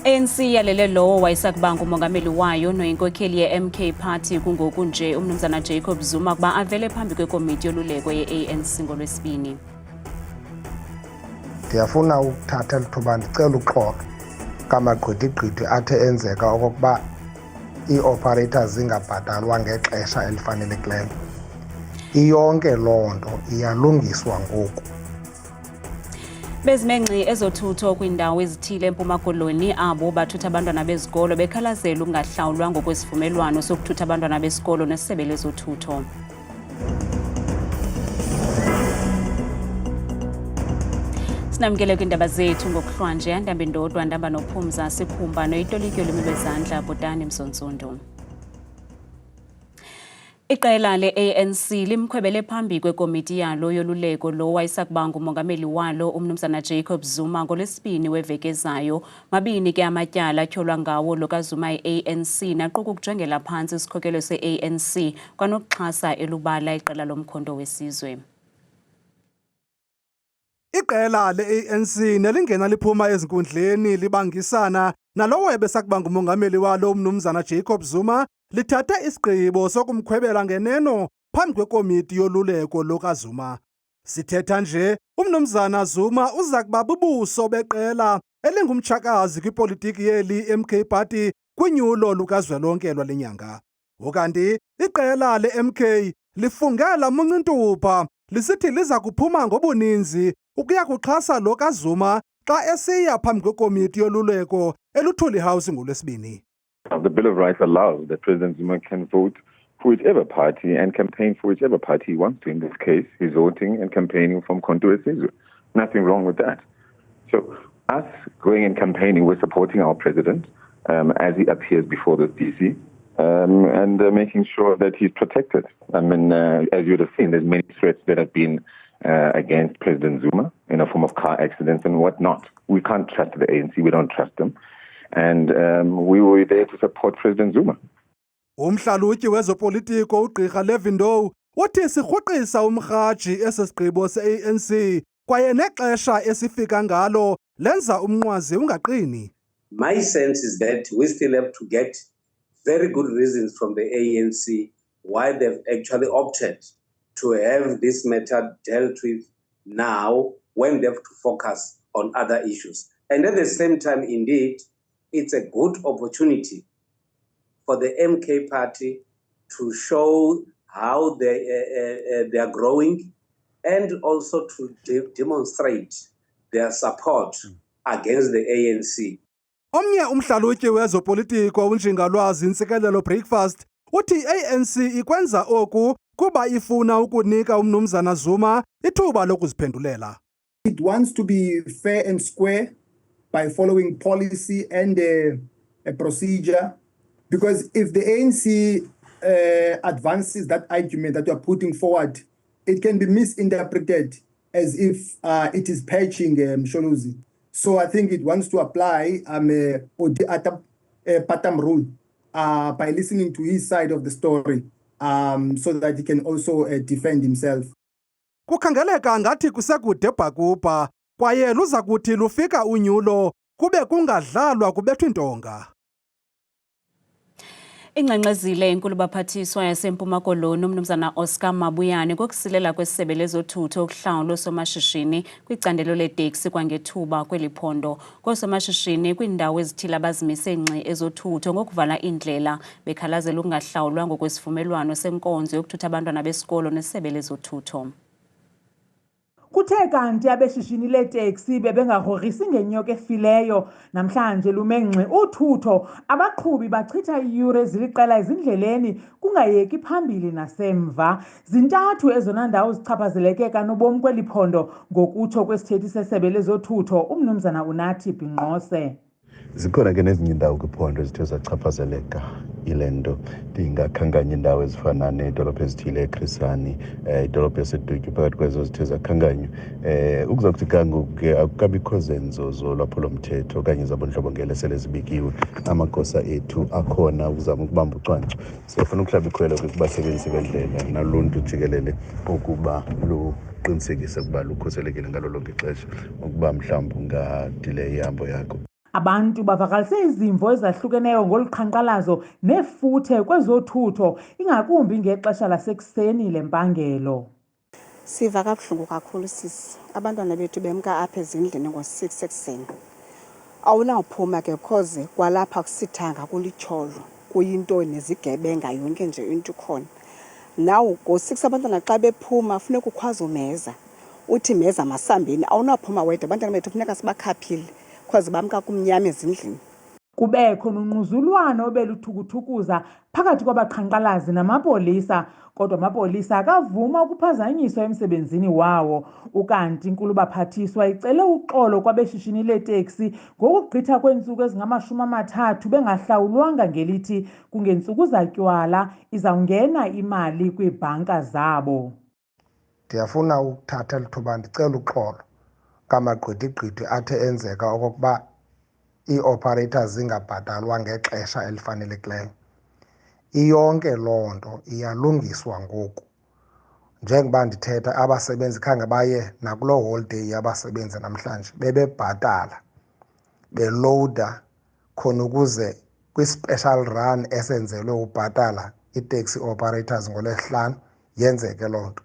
ANC yalele lowo wayesakubanga umongameli wayo noyinkokheli ye-MK Party kungoku nje umnumzana Jacob Zuma kuba avele phambi kwekomiti yoluleko ye-ANC ngoLwesibini. Ndiyafuna ukuthatha lithuba ndicela uxolo kamagqwetha-gqwetha athe enzeka okokuba ii-operators zingabhatalwa ngexesha elifanelekileyo. Iyonke loo nto iyalungiswa ngoku. Bezimenci ezothutho kwiindawo ezithile eMpuma Koloni abo bathutha abantwana bezikolo bekhalazela ukungahlawulwa ngokwesivumelwano sokuthutha abantwana besikolo nesebe lezothutho. Sinamkele kwiindaba zethu ngokuhlwanje Ndambi Ndodwa, Ndamba Nophumza, Sikhumba noyitolikyo lwimi lwezandla Bhotani Msontsundu. Iqela le-ANC limkhwebele phambi kwekomiti yalo yoluleko lo wayesakubanga umongameli walo umnumzana Jacob Zuma ngoLwesibini weveki ezayo. Mabini ke amatyala atyholwa ngawo lo kaZuma i-ANC naquka ukujongela phantsi isikhokelo se-ANC kwanokuxhasa elubala iqela lomkhonto wesizwe. Iqela le-ANC nelingena liphuma ezinkundleni libangisana nalowo ebesakubanga umongameli walo umnumzana Jacob Zuma lithatha isigqibo sokumkhwebela ngeneno phambi kwekomiti yoluleko lokaZuma. Sithetha nje umnumzana Zuma uza kuba bubuso beqela elingumtshakazi kwipolitiki yeli MK Party kwinyulo lukazwelonke lwale nyanga. Ukanti iqela le-MK lifungela muncintupha lisithi liza kuphuma ngobuninzi ukuya kuxhasa lo kaZuma xa esiya phambi kwekomiti yoluleko eluthuli House ngoLwesibini. The Bill of Rights allows that President Zuma can vote for whichever party and campaign for whichever party he wants to. In this case, he's voting and campaigning from Mkhonto weSizwe. Nothing wrong with that. So us going and campaigning, we're supporting our president as he appears before the DC and making sure that he's protected. I mean, as you would have seen, there's many threats that have been against President Zuma in a form of car accidents and whatnot. We can't trust the ANC. We don't trust them. And we were there to support President Zuma. Umhlalutyi wezopolitiko uGqirha Levindow uthi sirhuqisa umrhaji esisigqibo se-ANC kwaye nexesha esifika ngalo lenza umnqwazi ungaqini. My sense is that we still have to get very good reasons from the ANC why they've actually opted to have this matter dealt with now when they have to focus on other issues. And at the same time, indeed, it's a good opportunity for the MK Party to show how they are growing and also to demonstrate their support against the ANC. Omnye umhlalutyi wezopolitiko uNjingalwazi Ntsikelelo Breakfast uthi i-ANC ikwenza oku kuba ifuna ukunika umnumzana Zuma ithuba lokuziphendulela. It wants to be fair and square by following policy and a procedure, because if the ANC advances that argument that you are putting forward, it can be misinterpreted as if it is patching Msholozi. So I think it wants to apply Odi Patam rule by listening to his side of the story so that he can also defend himself. Kukhangeleka ngathi kusekude bhakubha kwaye luza kuthi lufika unyulo kube kungadlalwa kubethwa intonga. Ingxengxezile inkulu baphathiswa yaseMpuma Koloni umnumzana Oscar Mabuyane kokusilela kwesebe lezothutho ukuhlawulo somashishini kwicandelo leteksi kwangethuba kweliphondo. Kosomashishini kwiindawo ezithile abazimise ngxi ezothutho ngokuvala indlela bekhalazela ukungahlawulwa ngokwesivumelwano senkonzo yokuthutha abantwana besikolo nesebe lezothutho. Kuthe kanti abeshishini leteksi bebengagrogrisi ngenyoka efileyo namhlanje lumengxi uthutho abaqhubi bachitha iyure eziliqela ezindleleni kungayeki phambili nasemva. Zintathu ezona ndawo zichaphazeleke kanobomi kweliphondo ngokutsho kwesithethi sesebe lezothutho umnumzana Unathi Bhinqose. Zikhona ke nezinye indawo kwiphondo ezithe zachaphazeleka yile nto. Ndingakhankanya indawo ezifana needolophu ezithile eChrisani, idolophu yaseDutyhu phakathi kwezo zithe zakhankanywa. Ukuza kuthi kangoku ke akukabikho zenzo zolwaphulomthetho okanye zabondlobongela sele zibikiwe. Amagosa ethu akhona ukuzama ukubamba ucwangco. Siyafuna ukuhlaba ikhwelo kubasebenzi bendlela naluntu jikelele ukuba luqinisekise ukuba lukhuselekile ngalo lonke ixesha ukuba mhlawumbi ungadile ihambo yakho. Abantu bavakalise izimvo ezahlukeneyo ngoluqhankqalazo nefuthe kwezothutho ingakumbi ngexesha lasekuseni lempangelo. Siva kabuhlungu kakhulu sisi. Abantwana bethu bemka apha ezindlini ngo-6 ekuseni. Awunawuphuma ke because kwalapha kusithanga kulityholo. Kuyinto nezigebenga yonke nje into khona. Now ngo-6 abantwana xa bephuma funeka ukhwaze umeza. Uthi meza masambini awunaphuma wedwa abantwana bethu funeka sibakhaphile because bamka kumnyama ezindlini. Kubekho nongquzulwano obeluthukutukuza phakathi kwabaqhankqalazi namapolisa, kodwa amapolisa akavuma ukuphazanyiswa emsebenzini wawo. Ukanti Inkulubaphathiswa icele uxolo kwabeshishini leeteksi ngokugqitha kweentsuku ezingama-30 bengahlawulwanga ngelithi kungeentsuku zatywala izawungena imali kwiibhanka zabo. Ndiyafuna ukuthatha lithuba ndicela uxolo kamagqwetha-gqwetha athe enzeka okokuba ii-operators zingabhatalwa ngexesha elifanelekileyo. Iyonke loo nto iyalungiswa ngoku. Njengoba ndithetha abasebenzi khange baye nakuloo holiday yabasebenzi namhlanje bebebhatala belowuda khona ukuze kwi-special run esenzelwe ubhatala ii-taxi operators ngoLwesihlanu yenzeke loo nto.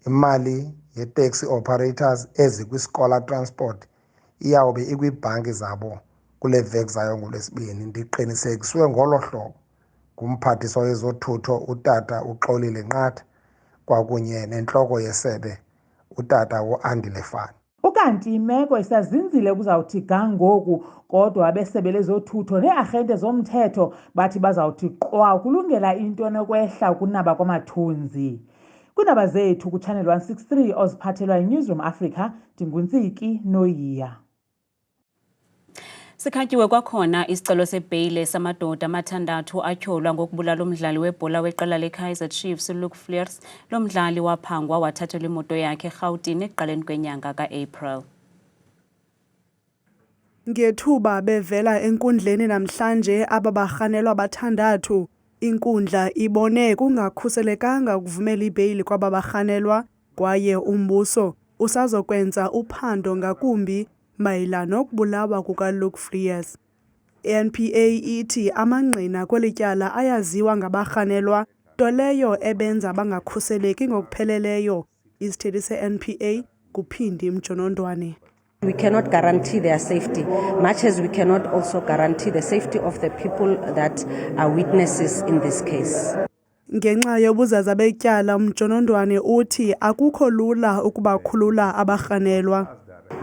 Imali ye-taxi operators ezikwi-Scholar Transport iyawube ikwiibhanki zabo kule veki zayo ngoLwesibini. Ndiqinisekiswe ngolo hlobo ngumphathiswa wezothutho utata uXolile Nqatha kwakunye nentloko yesebe utata uAndile Fani. Ukanti imeko isazinzile kuzawuthi ga ngoku, kodwa abesebe lezothutho neearhente zomthetho bathi bazawuthi qwa kulungela into nokwehla ukunaba kwamathunzi. Kwiindaba zethu kuChannel 163 oziphathelwa yiNewsroom Africa, ndinguNtsiki Noyiya. Sikhatyiwe kwakhona isicelo sebheyile samadoda amathandathu atyholwa ngokubulala umdlali webhola weqela leKaizer Chiefs uLuke Fleurs. Lo mdlali waphangwa wathathelwa imoto yakhe eRhawutini ekuqaleni kwenyanga kaApril. Ngethuba bevela enkundleni namhlanje aba barhanelwa bathandathu, inkundla ibone kungakhuselekanga ukuvumela ibheyili kwaba barhanelwa kwaye umbuso usazokwenza uphando ngakumbi mayelana nokubulawa kukaLuke Fleurs. I-NPA ithi amangqina kweli tyala ayaziwa ngabarhanelwa, nto leyo ebenza bangakhuseleki ngokupheleleyo. Isithethi se-NPA kuPhindi Mjonondwane. We cannot guarantee their safety, much as we cannot also guarantee the safety of the people that are witnesses in this case. Ngenxa yobuzaza betyala, Mjonondwane uthi akukho lula ukubakhulula abarhanelwa.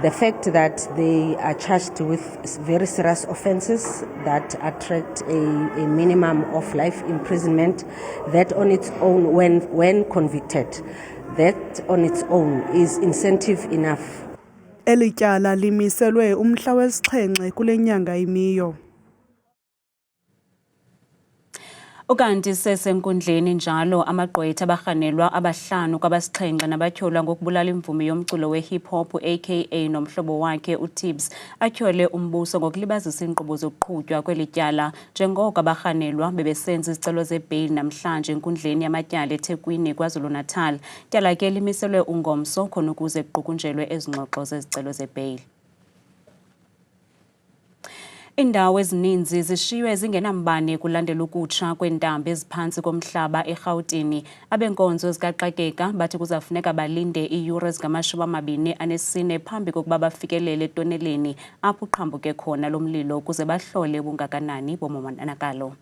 The fact that they are charged with very serious offences that attract a minimum of life imprisonment, that on its own, when convicted, that on its own is incentive enough. Eli tyala limiselwe umhla wesi-7 kule nyanga imiyo. Ukanti sesenkundleni njalo amagqwetha abarhanelwa aba5 kwaba7 nabatyholwa ngokubulala imvumi yomculo we-hip hop aka nomhlobo wakhe uTibbs atyhole umbuso ngokulibazisa iinkqubo zokuqhutywa kweli tyala njengoko abarhanelwa bebesenza izicelo zebheyili namhlanje enkundleni yamatyala eThekwini KwaZulu-Natal. Tyala ke limiselwe ungomso khona ukuze kuqukunjelwe ezingxoxo zezicelo zebheyili. Indawo ezininzi zishiywe zingenambane kulandela ukutsha kweentambo eziphantsi komhlaba eRhawutini. Abenkonzo zikaxakeka bathi kuzafuneka balinde iiyure ezingama-24 phambi kokuba bafikelele etoneleni apho uqhambuke khona lo mlilo ukuze bahlole ubungakanani bomonakalo.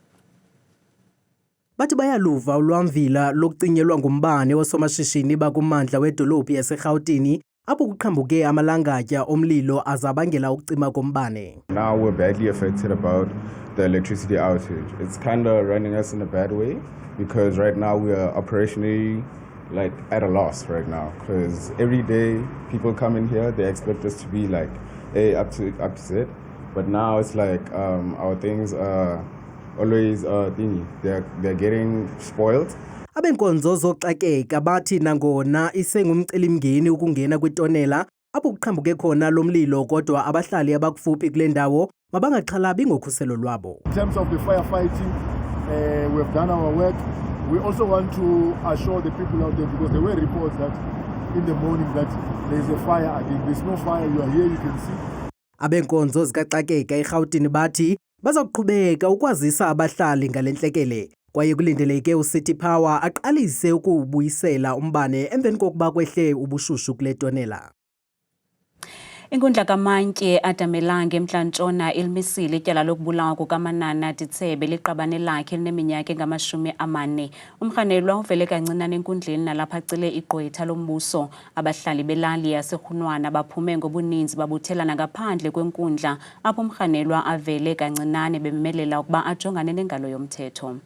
Bathi bayaluva ulwamvila lokucinyelwa ngumbane woosomashishini bakummandla wedolophu yaseRhawutini apho kuqhambuke amalangatya omlilo azabangela ukucima kombane. Now we're badly affected about the electricity outage. It's kind of running us in a bad way because right now we are operationally like at a loss right now because every day people come in here, they expect us to be like up to set, but now it's like our things are always they're getting spoiled. Abenkonzo zoxakeka bathi nangona isengumcelimngeni ukungena kwitonela apho kuqhambuke khona lo mlilo, kodwa abahlali abakufuphi kule ndawo mabangaxhalabi ngokhuselo lwabo. In terms of the firefighting, we've done our work. We also want to assure the people out there because there were reports that in the morning that there is a fire. I think there's no fire. You are here, you can see. Abenkonzo zikaxakeka eRhawutini bathi baza kuqhubeka ukwazisa abahlali ngale ntlekele kwaye kulindeleke uCity Power aqalise ukubuyisela umbane emveni kokuba kwehle ubushushu kule tonela. Inkundla kaMantye Adamelanga eMntla-Ntshona ilimisile ityala lokubulawa kukaManana Ditsebe liqabane lakhe elineminyaka engama-40. Umrhanelwa uvele kancinane enkundleni nalapha acele igqwetha lombuso. Abahlali belali yaseRhunwana baphume ngobuninzi babuthelana ngaphandle kwenkundla apho umrhanelwa avele kancinane bememelela ukuba ajongane nengalo yomthetho.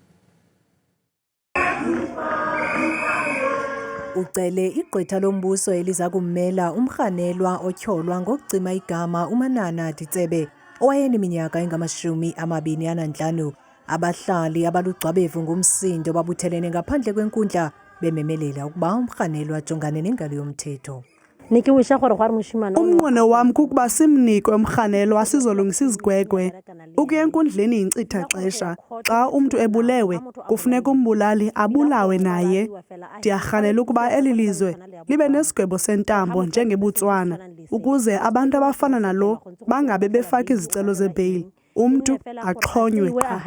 Ucele igqwetha lombuso eliza kummela umrhanelwa otyholwa ngokucima igama uManana Ditsebe owayeneminyaka engama-25. Abahlali abalugcwabevu ngumsindo babuthelene ngaphandle kwenkundla bememelela ukuba umrhanelwa ajongane nengalo yomthetho. Umnqweno wam kukuba simnikwe umrhanelwa sizolungisa izigwegwe. Ukuya enkundleni yinkcitha xesha. Xa umntu ebulewe kufuneka umbulali abulawe naye. Ndiyarhanela ukuba eli lizwe libe nesigwebo sentambo njengeBotswana ukuze abantu abafana nalo bangabe befaka izicelo zebheyili. Umntu axhonywe qha.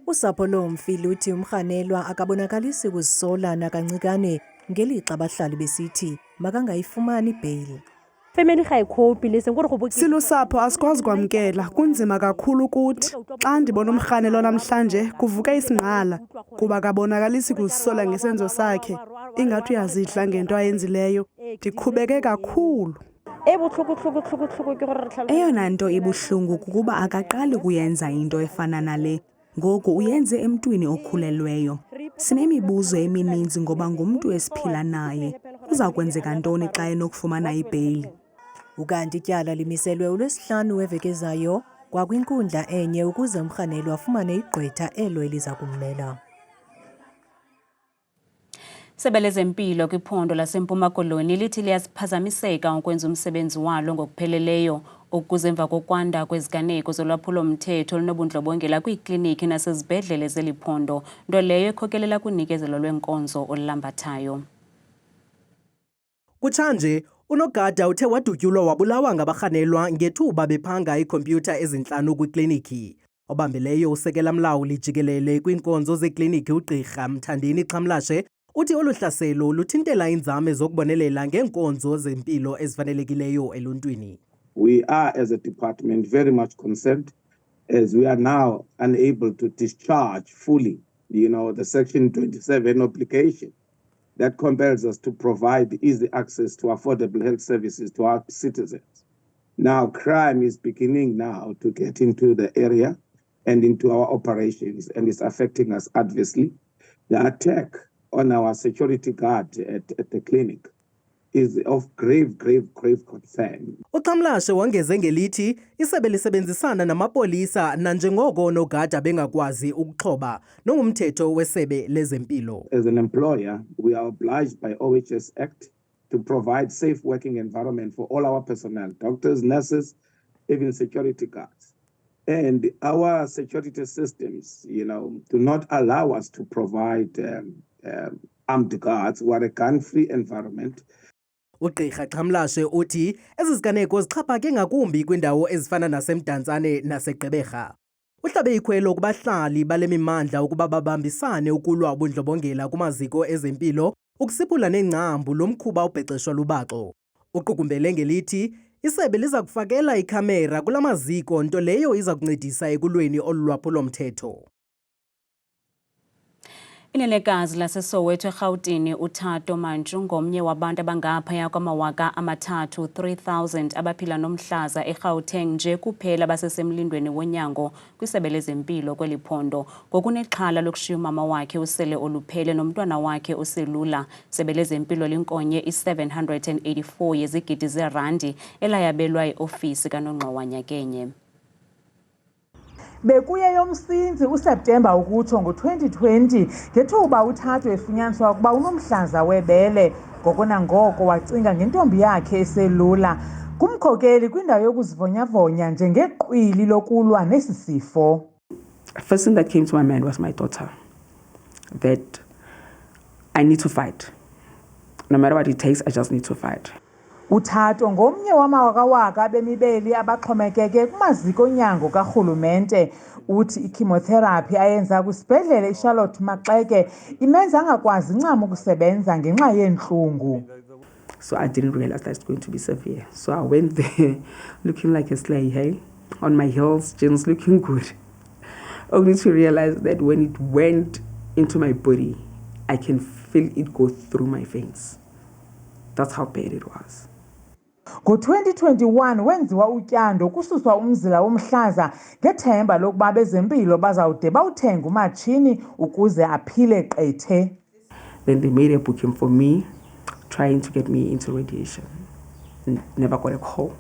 Usapho lomfi luthi umrhanelwa akabonakalisi kuzisola nakancikane ngelixa abahlali besithi makangayifumani ibheyili. Silusapho asikwazi kwamkela, kunzima kakhulu kuthi. Xa ndibona umrhanelwa namhlanje kuvuka isingqala kuba kabonakalisi kuzisola ngesenzo sakhe. Ingathi uyazidla ngento ayenzileyo. Ndikhubeke kakhulu. Eyona nto ibuhlungu kukuba akaqali kuyenza into efana nale. Ngoku uyenze emntwini okhulelweyo. Sinemibuzo emininzi ngoba ngumntu esiphila naye. Kuza kwenzeka ntoni xa enokufumana ibheyili? Ukanti ityala limiselwe uLwesihlanu weveki ezayo kwakwinkundla enye ukuze umrhanelwa afumane igqwetha elo eliza kummela. Isebe lezempilo kwiphondo laseMpuma Koloni lithi liyaphazamiseka ukwenza umsebenzi walo ngokupheleleyo ukuze emva kokwanda kweziganeko zolwaphulo-mthetho olunobundlobongela kwiikliniki nasezibhedlele zeli phondo, nto leyo ekhokelela kunikezelo lweenkonzo olulambathayo. Kutshanje unogada uthe wadutyulwa wabulawa ngabarhanelwa ngethuba bephanga iikhompyutha ezintlanu kwikliniki. Obambileyo usekela mlawuli jikelele kwiinkonzo zekliniki uGqirha Mthandeni Xhamlashe uthi olu hlaselo luthintela inzame zokubonelela ngeenkonzo zempilo ezifanelekileyo eluntwini. We are, as a department, very much concerned as we are now unable to discharge fully, the Section 27 obligation that compels us to provide easy access to affordable health services to our citizens. Now, crime is beginning now to get into the area and into our operations, and it's affecting us adversely. The attack on our security guard at the clinic is of grave concern. uXhamlashe wongeze ngelithi isebe lisebenzisana namapolisa nanjengoko onogada bengakwazi ukuxhoba nongumthetho wesebe lezempilo. As an employer, we are obliged by OHS Act to provide safe working environment for all our personnel, doctors, nurses, even security guards. And our security systems, do not allow us to provide armed guards who are a gun-free environment. uGqirha Xhamlashe uthi ezi ziganeko zichaphake ngakumbi kwindawo ezifana naseMdantsane naseGqeberha. Uhlabe ikhwelo kubahlali bale mimandla ukuba babambisane ukulwa ubundlobongela kumaziko ezempilo ukusipula nengcambu lomkhuba ubhexeshwa lubaxo. Uqukumbele ngelithi isebe liza kufakela ikhamera kula maziko, nto leyo iza kuncedisa ekulweni olulwaphulo-mthetho. Inenekazi laseSoweto eRhawutini uThato Mantshu ngomnye wabantu abangaphaya kwama-3,000 3,000 abaphila nomhlaza eGauteng nje kuphela basesemlindweni wonyango kwisebe lezempilo kweli phondo. Ngokunexhala lokushiya umama wakhe usele oluphele nomntwana wakhe uselula, isebe lezempilo linkonye i-784 yezigidi zeerandi elayabelwa iofisi kaNongxowa Nyakenye. Bekuye yomSinzi uSeptemba ukutsho ngo-2020 ngethuba uThato efunyaniswa ukuba unomhlaza webele. Ngoko nangoko wacinga ngentombi yakhe eselula. Kumkhokeli kwindawo yokuzivonyavonya njengeqhwili lokulwa nesi sifo. First thing that came to my mind was my daughter. That I need to fight. No matter what it takes, I just need to fight. UThato ngomnye wamawakawaka bemibeli abaxhomekeke kumaziko onyango karhulumente. Uthi ichemotherapy ayenza kwisibhedlele iCharlotte Maxeke imenza angakwazi ncam ukusebenza ngenxa yeentlungu. So I didn't realize that it's going to be severe. So I went there looking like a sleigh, hey? On my heels, jeans looking good. Only to realize that when it went into my body, I can feel it go through my veins. That's how bad it was. Ngo-2021 wenziwa utyando kususwa umzila womhlaza ngethemba lokuba bezempilo bazawude bawuthenga umatshini ukuze aphile qethe. Then they made a booking for me, trying to get me into radiation. Never got a call.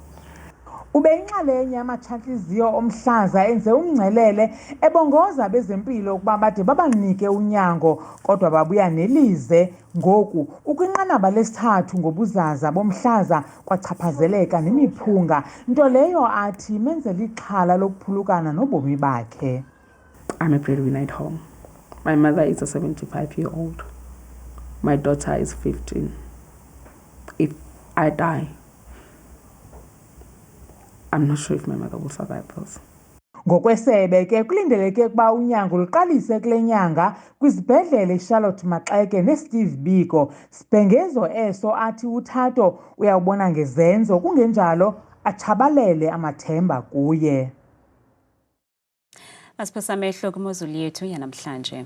Ubeyinxalenye yamatshantliziyo omhlaza enze umngcelele ebongoza bezempilo ukuba bade babanike unyango kodwa babuya nelize. Ngoku ukwinqanaba lesithathu ngobuzaza bomhlaza kwachaphazeleka nemiphunga, nto leyo athi menzela ixhala lokuphulukana nobomi bakhe. I'm a breadwinner at home. My mother is a 75-year-old. My daughter is 15. If I die, I'm not sure if my mother will survive this. Ngokwesebe ke kulindeleke ukuba unyango luqalise kule nyanga kwizibhedlele iCharlotte Maxeke neSteve Biko. Sibhengezo eso athi uThato uyawubona ngezenzo, kungenjalo achabalele amathemba kuye. Asiphasa amehlo kwimozulu yethu yanamhlanje.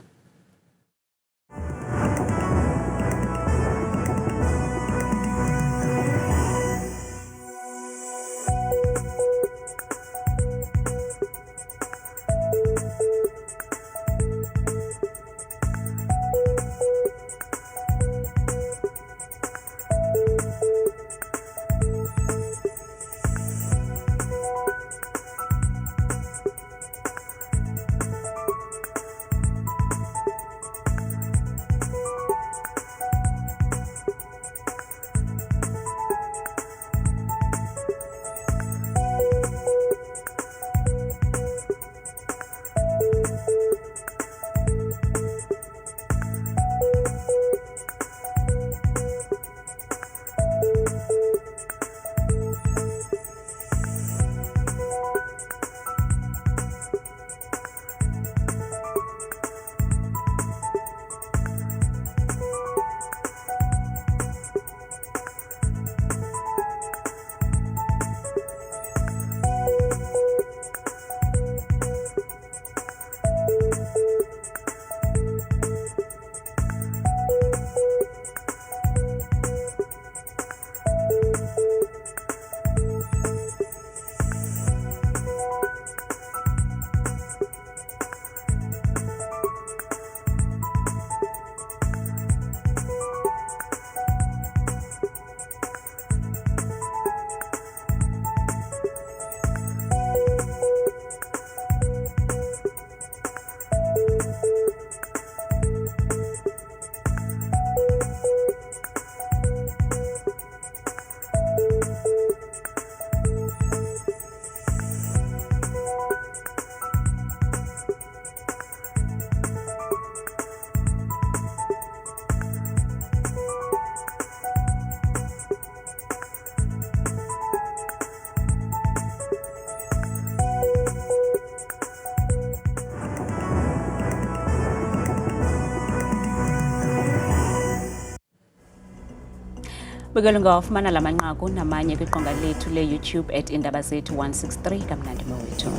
Bukela ungawafumana la manqaku namanye kwiqonga lethu le-YouTube @indabazethu163 kamnandi mawethu.